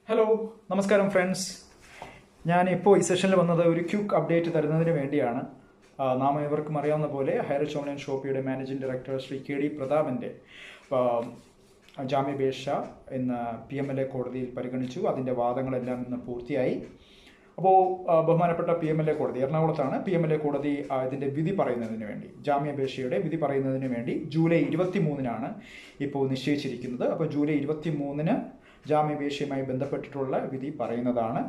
Hello നമസ്കാരം friends. ഞാനിപ്പോൾ ഈ സെഷനിൽ വന്നത് ഒരു ക്വിക്ക് അപ്ഡേറ്റ് തരുന്നതിന് വേണ്ടിയാണ്. നാം ഇവർക്കും അറിയാവുന്ന പോലെ ഹൈറിച്ച് ഓൺലൈൻ ഷോപ്പിയുടെ മാനേജിംഗ് ഡയറക്ടർ ശ്രീ KD പ്രതാപൻ്റെ ജാമ്യാപേക്ഷ ഇന്ന് PMLA കോടതിയിൽ പരിഗണിച്ചു. അതിൻ്റെ വാദങ്ങളെല്ലാം ഇന്ന് പൂർത്തിയായി. അപ്പോൾ ബഹുമാനപ്പെട്ട PMLA കോടതി, എറണാകുളത്താണ് PMLA കോടതി ഇതിൻ്റെ വിധി പറയുന്നതിന് വേണ്ടി, ജാമ്യാപേക്ഷയുടെ വിധി പറയുന്നതിന് വേണ്ടി ജൂലൈ 23-നാണ് ഇപ്പോൾ നിശ്ചയിച്ചിരിക്കുന്നത്. അപ്പോൾ ജൂലൈ 23-ന് ജാമ്യാപേക്ഷയുമായി ബന്ധപ്പെട്ടിട്ടുള്ള വിധി പറയുന്നതാണ്.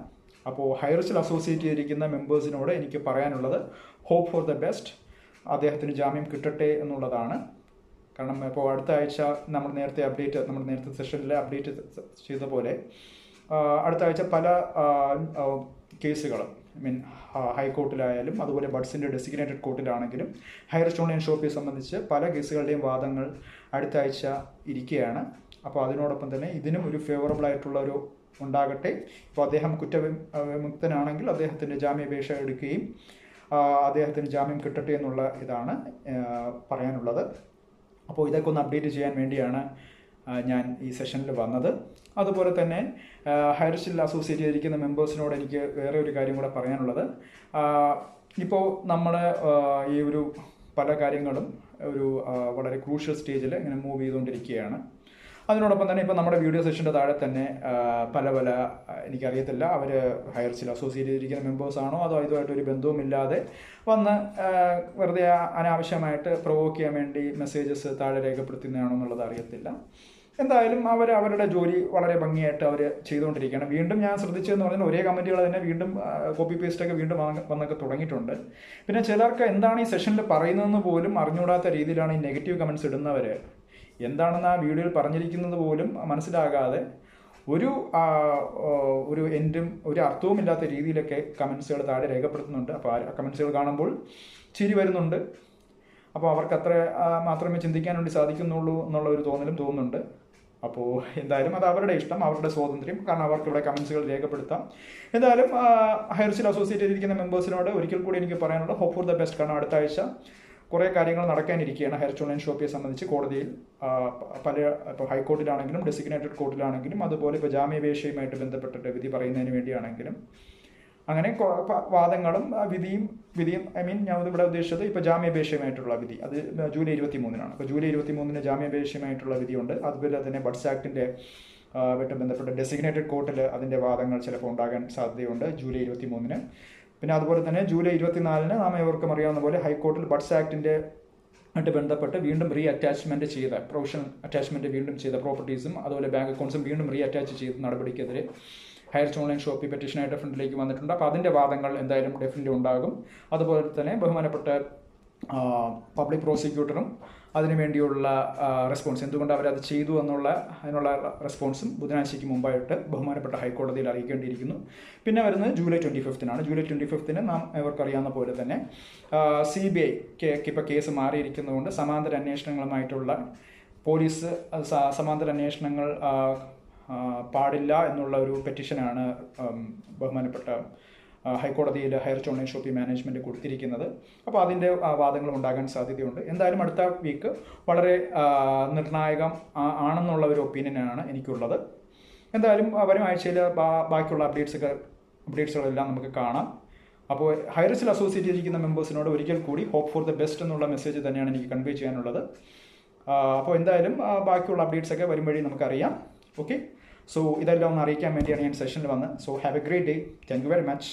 അപ്പോൾ ഹൈറിച്ചിൽ അസോസിയേറ്റ് ചെയ്തിരിക്കുന്ന മെമ്പേഴ്സിനോട് എനിക്ക് പറയാനുള്ളത്, ഹോപ്പ് ഫോർ ദ ബെസ്റ്റ്. അദ്ദേഹത്തിന് ജാമ്യം കിട്ടട്ടെ എന്നുള്ളതാണ്. കാരണം ഇപ്പോൾ അടുത്ത ആഴ്ച നമ്മൾ നേരത്തെ സെഷനിൽ അപ്ഡേറ്റ് ചെയ്ത പോലെ അടുത്ത ആഴ്ച പല കേസുകളും ഹൈക്കോർട്ടിലായാലും അതുപോലെ ബഡ്സിൻ്റെ ഡെസിഗ്നേറ്റഡ് കോർട്ടിലാണെങ്കിലും ഹൈറിച്ച് ഓൺലൈൻ ഷോപ്പിയെ സംബന്ധിച്ച് പല കേസുകളുടെയും വാദങ്ങൾ അടുത്ത ആഴ്ച ഇരിക്കുകയാണ്. അപ്പോൾ അതിനോടൊപ്പം തന്നെ ഇതിനും ഒരു ഫേവറബിൾ ആയിട്ടുള്ള ഒരു ഉണ്ടാകട്ടെ. ഇപ്പോൾ അദ്ദേഹം കുറ്റവിമുക്തനാണെങ്കിൽ അദ്ദേഹത്തിൻ്റെ ജാമ്യാപേക്ഷ എടുക്കുകയും അദ്ദേഹത്തിന് ജാമ്യം കിട്ടട്ടെ എന്നുള്ള ഇതാണ് പറയാനുള്ളത്. അപ്പോൾ ഇതൊക്കെ ഒന്ന് അപ്ഡേറ്റ് ചെയ്യാൻ വേണ്ടിയാണ് ഞാൻ ഈ സെഷനിൽ വന്നത്. അതുപോലെ തന്നെ ഹൈറിച്ചിൽ അസോസിയേറ്റ് ചെയ്തിരിക്കുന്ന മെമ്പേഴ്സിനോട് എനിക്ക് വേറെ ഒരു കാര്യം കൂടെ പറയാനുള്ളത്, ഇപ്പോൾ നമ്മൾ ഈ ഒരു പല കാര്യങ്ങളും ഒരു വളരെ ക്രൂഷ്യൽ സ്റ്റേജിൽ ഇങ്ങനെ മൂവ് ചെയ്തുകൊണ്ടിരിക്കുകയാണ്. അതിനോടൊപ്പം തന്നെ ഇപ്പോൾ നമ്മുടെ വീഡിയോ സെഷൻ്റെ താഴെ തന്നെ പല എനിക്കറിയത്തില്ല, അവർ ഹൈറിച്ചിൽ അസോസിയേറ്റ് ചെയ്തിരിക്കുന്ന മെമ്പേഴ്സാണോ അതോ ഇതുമായിട്ടൊരു ബന്ധവുമില്ലാതെ വന്ന് വെറുതെ അനാവശ്യമായിട്ട് പ്രൊവോക്ക് ചെയ്യാൻ വേണ്ടി മെസ്സേജസ് താഴെ രേഖപ്പെടുത്തുന്നതാണോ എന്നുള്ളത് അറിയത്തില്ല. എന്തായാലും അവരുടെ ജോലി വളരെ ഭംഗിയായിട്ട് അവർ ചെയ്തുകൊണ്ടിരിക്കുകയാണ്. വീണ്ടും ഞാൻ ശ്രദ്ധിച്ചതെന്ന് പറഞ്ഞാൽ ഒരേ കമൻറ്റുകൾ തന്നെ വീണ്ടും കോപ്പി പേസ്റ്റൊക്കെ വീണ്ടും വന്നൊക്കെ തുടങ്ങിയിട്ടുണ്ട്. പിന്നെ ചിലർക്ക് എന്താണ് ഈ സെഷനിൽ പറയുന്നതെന്ന് പോലും അറിഞ്ഞുകൂടാത്ത രീതിയിലാണ് ഈ നെഗറ്റീവ് കമൻറ്റ്സ് ഇടുന്നവർ. എന്താണെന്ന് ആ വീഡിയോയിൽ പറഞ്ഞിരിക്കുന്നത് പോലും മനസ്സിലാകാതെ ഒരു എൻഡും ഒരു അർത്ഥവുമില്ലാത്ത രീതിയിലൊക്കെ കമൻസുകൾ താഴെ രേഖപ്പെടുത്തുന്നുണ്ട്. അപ്പോൾ ആ കമൻസുകൾ കാണുമ്പോൾ ചിരി വരുന്നുണ്ട്. അപ്പോൾ അവർക്ക് അത്ര മാത്രമേ ചിന്തിക്കാൻ വേണ്ടി സാധിക്കുന്നുള്ളൂ എന്നുള്ള ഒരു തോന്നുന്നുണ്ട്. അപ്പോൾ എന്തായാലും അത് അവരുടെ ഇഷ്ടം, അവരുടെ സ്വാതന്ത്ര്യം. കാരണം അവർക്ക് ഇവിടെ കമൻസുകൾ രേഖപ്പെടുത്താം. എന്തായാലും ഹൈറിച്ചിൽ അസോസിയേറ്റ് ചെയ്തിരിക്കുന്ന മെമ്പേഴ്സിനോട് ഒരിക്കൽ കൂടി എനിക്ക് പറയാനുള്ളത്, ഹോപ്പ് ഫോർ ദ ബെസ്റ്റ്. കാരണം അടുത്ത ആഴ്ച കുറേ കാര്യങ്ങൾ നടക്കാനിരിക്കുകയാണ് ഹൈറിച്ച് ഓൺലൈൻ ഷോപ്പിയെ സംബന്ധിച്ച്. കോടതിയിൽ ഇപ്പോൾ ഹൈക്കോർട്ടിലാണെങ്കിലും ഡെസിഗ്നേറ്റഡ് കോർട്ടിലാണെങ്കിലും അതുപോലെ ഇപ്പോൾ ജാമ്യാപേക്ഷയുമായിട്ട് ബന്ധപ്പെട്ടിട്ട് വിധി പറയുന്നതിന് വേണ്ടിയാണെങ്കിലും അങ്ങനെ വാദങ്ങളും വിധിയും ഞാൻ ഇവിടെ ഉദ്ദേശിച്ചത് ഇപ്പോൾ ജാമ്യാപേക്ഷയുമായിട്ടുള്ള വിധി, അത് ജൂലൈ 23-നാണ്. അപ്പോൾ ജൂലൈ 23-ന് ജാമ്യാപേക്ഷയുമായിട്ടുള്ള വിധിയുണ്ട്. അതുപോലെ തന്നെ ബഡ്സ് ആക്ടിൻ്റെ ആയിട്ട് ബന്ധപ്പെട്ട ഡെസിഗ്നേറ്റഡ് കോർട്ടിൽ അതിൻ്റെ വാദങ്ങൾ ചിലപ്പോൾ ഉണ്ടാകാൻ സാധ്യതയുണ്ട് ജൂലൈ 23-ന്. പിന്നെ അതുപോലെ തന്നെ ജൂലൈ 24-ന് നാം ഏവർക്കും അറിയാവുന്ന പോലെ ഹൈക്കോർട്ടിൽ ബഡ്സ് ആക്ടിൻ്റെ ആയിട്ട് ബന്ധപ്പെട്ട് വീണ്ടും അറ്റാച്ച്മെൻറ്റ് ചെയ്ത പ്രൊവിഷണൽ അറ്റാച്ച്മെൻറ്റ് വീണ്ടും ചെയ്ത പ്രോപ്പർട്ടീസും അതുപോലെ ബാങ്ക് അക്കൗണ്ട്സും വീണ്ടും അറ്റാച്ച് ചെയ്ത നടപടിക്കെതിരെ ഹൈറിച്ച് ഓൺലൈൻ ഷോപ്പി പെറ്റീഷനായിട്ട് ഫ്രണ്ടിലേക്ക് വന്നിട്ടുണ്ട്. അപ്പോൾ അതിൻ്റെ വാദങ്ങൾ എന്തായാലും ഡെഫിനറ്റ്ലി ഉണ്ടാകും. അതുപോലെ തന്നെ ബഹുമാനപ്പെട്ട പബ്ലിക് പ്രോസിക്യൂട്ടറും അതിനുവേണ്ടിയുള്ള റെസ്പോൺസ്, എന്തുകൊണ്ട് അവരത് ചെയ്തു അതിനുള്ള റെസ്പോൺസും ബുധനാഴ്ചയ്ക്ക് മുമ്പായിട്ട് ബഹുമാനപ്പെട്ട ഹൈക്കോടതിയിൽ അറിയിക്കേണ്ടിയിരിക്കുന്നു. പിന്നെ വരുന്നത് ജൂലൈ 25-നാണ്. ജൂലൈ 25-ന് നാം ഇവർക്കറിയാവുന്ന പോലെ തന്നെ CBI ഇപ്പോൾ കേസ് മാറിയിരിക്കുന്നതുകൊണ്ട് സമാന്തര അന്വേഷണങ്ങളുമായിട്ടുള്ള പോലീസ് സമാന്തര അന്വേഷണങ്ങൾ പാടില്ല എന്നുള്ള ഒരു പെറ്റീഷനാണ് ബഹുമാനപ്പെട്ട ഹൈക്കോടതിയിൽ ഹൈറിച്ച് ഓൺലൈൻ ഷോപ്പി മാനേജ്മെൻറ്റ് കൊടുത്തിരിക്കുന്നത്. അപ്പോൾ അതിൻ്റെ വാദങ്ങൾ ഉണ്ടാകാൻ സാധ്യതയുണ്ട്. എന്തായാലും അടുത്ത വീക്ക് വളരെ നിർണായകം ആണെന്നുള്ള ഒരു ഒപ്പീനിയനാണ് എനിക്കുള്ളത്. എന്തായാലും വരും ആഴ്ചയിൽ ബാക്കിയുള്ള അപ്ഡേറ്റ്സുകളെല്ലാം നമുക്ക് കാണാം. അപ്പോൾ ഹൈറിച്ചിൽ അസോസിയേറ്റ് ചെയ്തിരിക്കുന്ന മെമ്പേഴ്സിനോട് ഒരിക്കൽ കൂടി ഹോപ്പ് ഫോർ ദ ബെസ്റ്റ് എന്നുള്ള മെസ്സേജ് തന്നെയാണ് എനിക്ക് കൺവേ ചെയ്യാനുള്ളത്. അപ്പോൾ എന്തായാലും ബാക്കിയുള്ള അപ്ഡേറ്റ്സൊക്കെ വരും വഴി നമുക്കറിയാം. ഓക്കെ, സോ ഇതെല്ലാം ഒന്ന് അറിയിക്കാൻ വേണ്ടിയാണ് ഞാൻ സെഷനിൽ വന്നത്. So have A great day. Thank you very much.